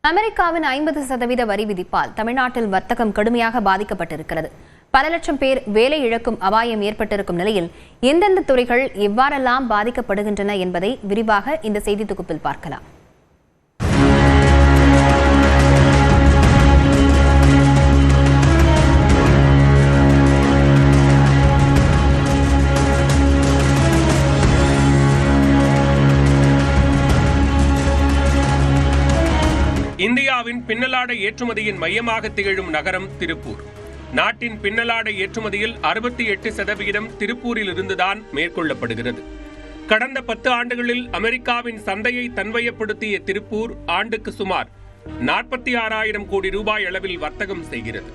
அமெரிக்காவின் 50% வரி விதிப்பால் தமிழ்நாட்டில் வர்த்தகம் கடுமையாக பாதிக்கப்பட்டிருக்கிறது. பல லட்சம் பேர் வேலை இழக்கும் அபாயம் ஏற்பட்டிருக்கும் நிலையில் எந்தெந்த துறைகள் எவ்வாறெல்லாம் பாதிக்கப்படுகின்றன என்பதை விரிவாக இந்த செய்தி தொகுப்பில் பார்க்கலாம். இந்தியாவின் பின்னலாடை ஏற்றுமதியின் மையமாக திகழும் நகரம் திருப்பூர். நாட்டின் பின்னலாடை ஏற்றுமதியில் 68% திருப்பூரில் இருந்துதான் மேற்கொள்ளப்படுகிறது. கடந்த 10 ஆண்டுகளில் அமெரிக்காவின் சந்தையை தன்வயப்படுத்திய திருப்பூர் ஆண்டுக்கு சுமார் 46,000 கோடி ரூபாய் அளவில் வர்த்தகம் செய்கிறது.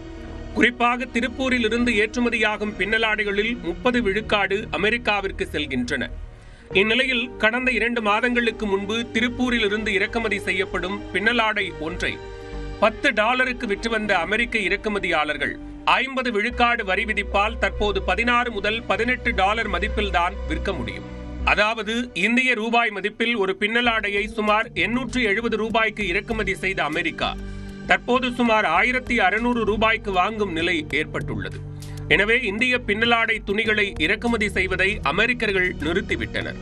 குறிப்பாக திருப்பூரில் இருந்து ஏற்றுமதியாகும் பின்னலாடைகளில் 30 விழுக்காடு அமெரிக்காவிற்கு செல்கின்றன. இந்நிலையில் கடந்த 2 மாதங்களுக்கு முன்பு திருப்பூரில் இருந்து இறக்குமதி செய்யப்படும் பின்னலாடை ஒன்றை $10 விற்று வந்த அமெரிக்க இறக்குமதியாளர்கள் 50 விழுக்காடு வரி விதிப்பால் தற்போது $16 முதல் $18 மதிப்பில்தான் விற்க முடியும். அதாவது இந்திய ரூபாய் மதிப்பில் ஒரு பின்னலாடையை சுமார் 870 ரூபாய்க்கு இறக்குமதி செய்த அமெரிக்கா தற்போது சுமார் 1,600 ரூபாய்க்கு வாங்கும் நிலை ஏற்பட்டுள்ளது. எனவே இந்திய பின்னலாடை துணிகளை இறக்குமதி செய்வதை அமெரிக்கர்கள் நிறுத்திவிட்டனர்.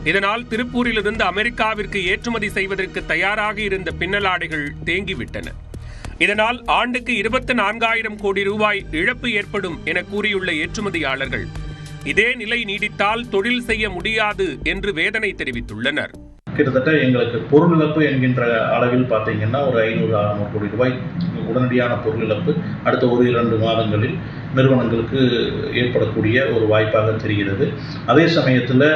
இதனால் திருப்பூரிலிருந்து அமெரிக்காவிற்கு ஏற்றுமதி செய்வதற்கு தயாராக இருந்த பின்னலாடைகள் தேங்கிவிட்டன. இதனால் ஆண்டுக்கு 24,000 கோடி ரூபாய் இழப்பு ஏற்படும் என கூறியுள்ள ஏற்றுமதியாளர்கள் இதே நிலை நீடித்தால் தொழில் செய்ய முடியாது என்று வேதனை தெரிவித்துள்ளனர். கிட்டத்தட்ட எங்களுக்கு பொருள் இழப்பு என்கின்ற அளவில் பார்த்தீங்கன்னா ஒரு 500-600 கோடி ரூபாய் உடனடியான பொருள் இழப்பு அடுத்த 1-2 மாதங்களில் நிறுவனங்களுக்கு ஏற்படக்கூடிய ஒரு வாய்ப்பாக தெரிகிறது. அதே சமயத்தில்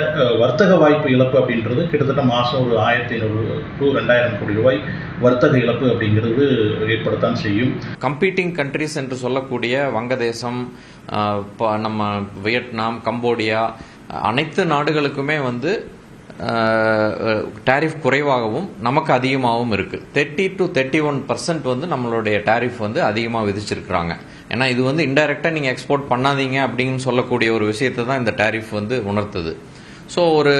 வர்த்தக வாய்ப்பு இழப்பு அப்படின்றது கிட்டத்தட்ட மாதம் ஒரு 1,500 to 2,000 கோடி ரூபாய் வர்த்தக இழப்பு அப்படிங்கிறது ஏற்படத்தான் செய்யும். கம்பீட்டிங் கண்ட்ரிஸ் என்று சொல்லக்கூடிய வங்கதேசம், நம்ம வியட்நாம், கம்போடியா அனைத்து நாடுகளுக்குமே டாரிஃப் குறைவாகவும் நமக்கு அதிகமாகவும் இருக்குது. 30 to 31% நம்மளுடைய டாரிஃப் அதிகமாக விதிச்சிருக்கிறாங்க. ஏன்னா இது இன்டைரக்டாக நீங்கள் எக்ஸ்போர்ட் பண்ணாதீங்க அப்படின்னு சொல்லக்கூடிய ஒரு விஷயத்தை தான் இந்த டாரிஃப் உணர்த்துது. ஸோ ஒரு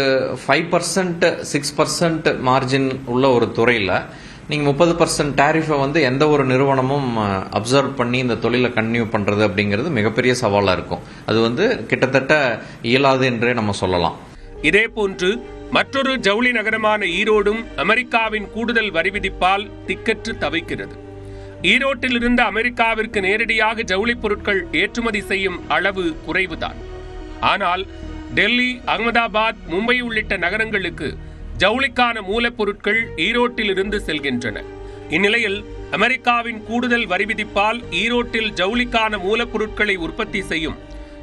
5% 6% மார்ஜின் உள்ள ஒரு துறையில் நீங்கள் 30% டாரிஃபை எந்த ஒரு நிறுவனமும் அப்சர்வ் பண்ணி இந்த தொழிலை கன்டினியூ பண்ணுறது அப்படிங்கிறது மிகப்பெரிய சவாலாக இருக்கும். அது கிட்டத்தட்ட இயலாது என்றே நம்ம சொல்லலாம். இதேபோன்று மற்றொரு ஜவுளி நகரமான ஈரோடும் அமெரிக்காவின் கூடுதல் வரி விதிப்பால் திக்கற்று தவிக்கிறது. ஈரோட்டிலிருந்து அமெரிக்காவிற்கு நேரடியாக ஜவுளி பொருட்கள் ஏற்றுமதி செய்யும் அளவு குறைவுதான். ஆனால் டெல்லி, அகமதாபாத், மும்பை உள்ளிட்ட நகரங்களுக்கு ஜவுளிக்கான மூலப்பொருட்கள் ஈரோட்டிலிருந்து செல்கின்றன. இந்நிலையில் அமெரிக்காவின் கூடுதல் வரி விதிப்பால் ஈரோட்டில் ஜவுளிக்கான மூலப்பொருட்களை உற்பத்தி செய்யும்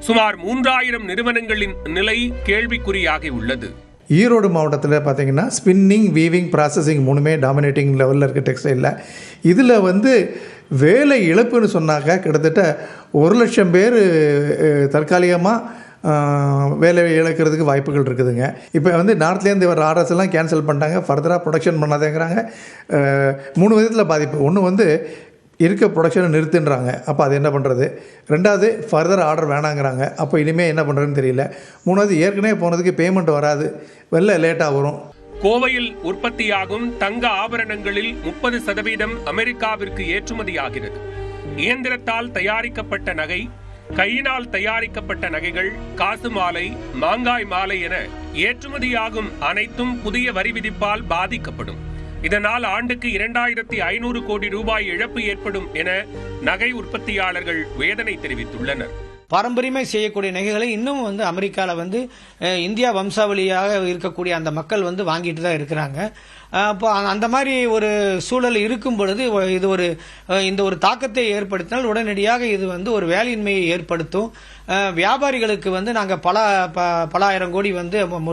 சுமார் 3,000 நிறுவனங்களின் நிலை கேள்விக்குறியாகி உள்ளது. ஈரோடு மாவட்டத்தில் பார்த்தீங்கன்னா ஸ்பின்னிங், வீவிங், ப்ராசஸிங் 3மே டாமினேட்டிங் லெவலில் இருக்க டெக்ஸ்டைலில். இதில் வேலை இழப்புன்னு சொன்னாக்க கிட்டத்தட்ட 1,00,000 பேர் தற்காலிகமாக வேலை இழக்கிறதுக்கு வாய்ப்புகள் இருக்குதுங்க. இப்போ நார்த்லேருந்து வர ஆர்டர்ஸ் எல்லாம் கேன்சல் பண்ணிட்டாங்க. ஃபர்தராக ப்ரொடக்ஷன் பண்ணாதேங்கிறாங்க. 3 விதத்தில் பாதிப்பு. ஒன்று இருக்க ப்ரொடக்ஷனை நிறுத்துன்றாங்க. அப்போ அது என்ன பண்ணுறது? 2வது ஃபர்தர் ஆர்டர் வேணாங்கிறாங்க. அப்போ இனிமேல் என்ன பண்ணுறதுன்னு தெரியல. 3வது ஏற்கனவே போனதுக்கு பேமெண்ட் வராது, லேட்டாக வரும். கோவையில் உற்பத்தியாகும் தங்க ஆபரணங்களில் 30% அமெரிக்காவிற்கு ஏற்றுமதியாகிறது. இயந்திரத்தால் தயாரிக்கப்பட்ட நகை, கையினால் தயாரிக்கப்பட்ட நகைகள், காசு மாலை, மாங்காய் மாலை என ஏற்றுமதியாகும் அனைத்தும் புதிய வரி விதிப்பால் பாதிக்கப்படும். இதனால் ஆண்டுக்கு 2,500 கோடி ரூபாய் இழப்பு ஏற்படும் என நகை உற்பத்தியாளர்கள் வேதனை தெரிவித்துள்ளனர். பாரம்பரியமாக செய்யக்கூடிய நகைகளை இன்னும் அமெரிக்காவில் இந்தியா வம்சாவளியாக இருக்கக்கூடிய அந்த மக்கள் வாங்கிட்டு தான் இருக்கிறாங்க. அப்போ அந்த மாதிரி ஒரு சூழல் இருக்கும் பொழுது இந்த ஒரு தாக்கத்தை ஏற்படுத்தினால் உடனடியாக இது ஒரு வேலையின்மையை ஏற்படுத்தும். வியாபாரிகளுக்கு நாங்கள் பல ஆயிரம் கோடி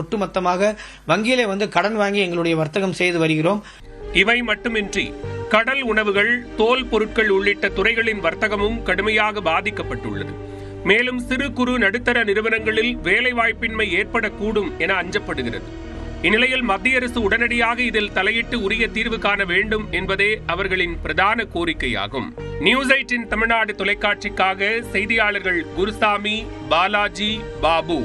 ஒட்டுமொத்தமாக வங்கியிலே கடன் வாங்கி எங்களுடைய வர்த்தகம் செய்து வருகிறோம். இவை மட்டுமின்றி கடல் உணவுகள், தோல் பொருட்கள் உள்ளிட்ட துறைகளின் வர்த்தகமும் கடுமையாக பாதிக்கப்பட்டுள்ளது. மேலும் சிறு குறு நடுத்தர நிறுவனங்களில் வேலைவாய்ப்பின்மை ஏற்படக்கூடும் என அஞ்சப்படுகிறது. இந்நிலையில் மத்திய அரசு உடனடியாக இதில் தலையிட்டு உரிய தீர்வு காண வேண்டும் என்பதே அவர்களின் பிரதான கோரிக்கையாகும். நியூஸ் 8 தமிழ்நாடு தொலைக்காட்சிக்காக செய்தியாளர்கள் குருசாமி, பாலாஜி, பாபு.